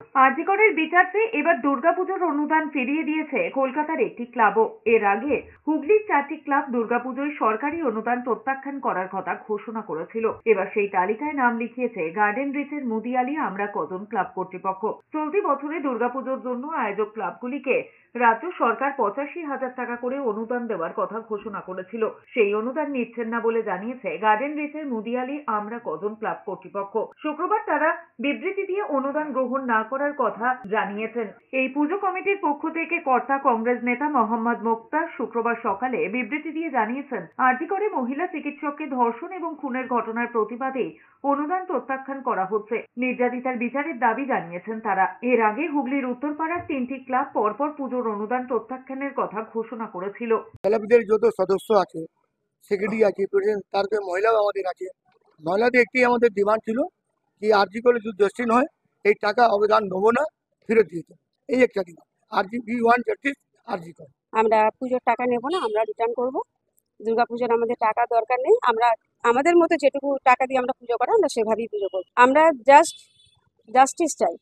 আরজিকরের বিচার চেয়ে এবার দুর্গাপুজোর অনুদান ফিরিয়ে দিয়েছে কলকাতার একটি ক্লাবও। এর আগে হুগলির 4টি ক্লাব দুর্গাপুজোয় সরকারি অনুদান প্রত্যাখ্যান করার কথা ঘোষণা করেছিল। এবার সেই তালিকায় নাম লিখিয়েছে গার্ডেন রিচের মুদিয়ালি আমরা কজন ক্লাব কর্তৃপক্ষ। চলতি বছরে দুর্গাপুজোর জন্য আয়োজক ক্লাবগুলিকে রাজ্য সরকার 85,000 টাকা করে অনুদান দেওয়ার কথা ঘোষণা করেছিল। সেই অনুদান নিচ্ছেন না বলে জানিয়েছে গার্ডেন রিচের মুদিয়ালি আমরা কজন ক্লাব কর্তৃপক্ষ। শুক্রবার তারা বিবৃতি দিয়ে অনুদান গ্রহণ না করার কথা জানিয়েছেন। এই পুজো কমিটির পক্ষ থেকে কর্তা কংগ্রেস নেতা মোহাম্মদ মোক্তার শুক্রবার সকালে বিবৃতি দিয়ে জানিয়েছেন, আরজিকরে মহিলা চিকিৎসককে ধর্ষণ এবং খুনের ঘটনার প্রতিবাদে অনুদান প্রত্যাখ্যান করা হচ্ছে। নির্যাতিতার বিচারের দাবি জানিয়েছেন তারা। এর আগে হুগলির উত্তরপাড়ার 3টি ক্লাব পরপর পুজোর অনুদান প্রত্যাখ্যানের কথা ঘোষণা করেছিল। ক্লাবদের যত সদস্য আছে, সেক্রেটারি আছে, প্রেসিডেন্ট, তারপরে মহিলাও আমাদের আছে। মহিলাদের একটি আমাদের ডিমান্ড ছিল যে আরজি করে যদি জাস্টিস হয়, এই টাকা অবদান নেবো না, ফেরত দিয়ে দিতে। এই একটা demand. RG we want justice, RG করে। আমরা পুজোর টাকা নেব না, আমরা রিটার্ন করব। দুর্গাপুজোর আমাদের টাকা দরকার নেই। আমরা আমাদের মতো যেটুকু টাকা দিয়ে আমরা পুজো করি আমরা সেভাবেই পুজো করব। আমরা জাস্টিস চাই।